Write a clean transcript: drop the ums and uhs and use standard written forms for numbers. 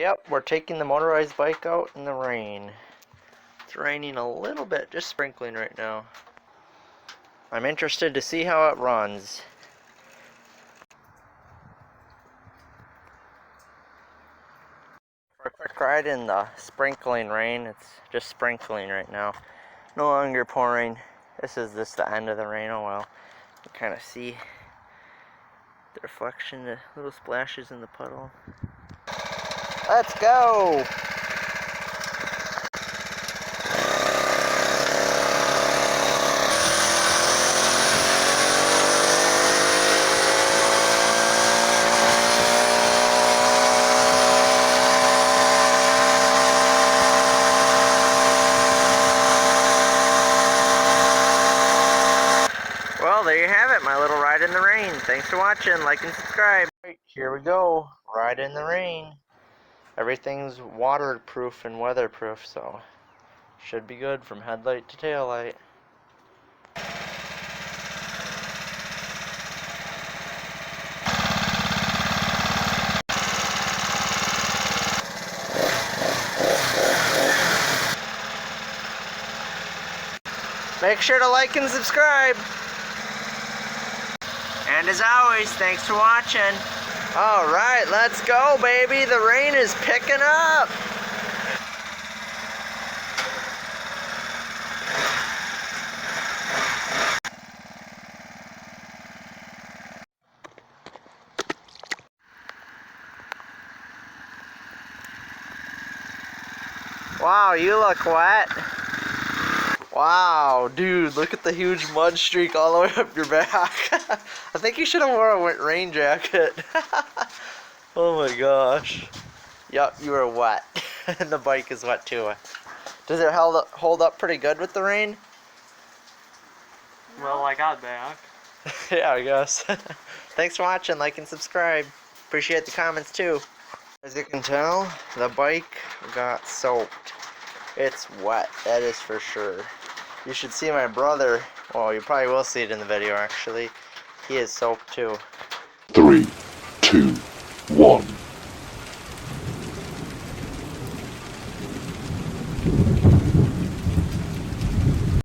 Yep, we're taking the motorized bike out in the rain. It's raining a little bit, just sprinkling right now. I'm interested to see how it runs. For a quick ride in the sprinkling rain. It's just sprinkling right now. No longer pouring. This is just the end of the rain. Oh well. You can kind of see the reflection, the little splashes in the puddle. Let's go! Well, there you have it, my little ride in the rain. Thanks for watching, like and subscribe. Right, here we go, ride in the rain. Everything's waterproof and weatherproof, so should be good from headlight to taillight. Make sure to like and subscribe. And as always, thanks for watching. Alright, let's go, baby. The rain is picking up. Wow, you look wet. Wow, dude, look at the huge mud streak all the way up your back. I think you should have worn a rain jacket. Oh my gosh. Yup, you are wet. And the bike is wet too. Does it hold up pretty good with the rain? Well, I got back. Yeah, I guess. Thanks for watching, like and subscribe. Appreciate the comments too. As you can tell, the bike got soaked. It's wet, that is for sure. You should see my brother. Well, you probably will see it in the video actually. He is soaked too. 3, 2, 1.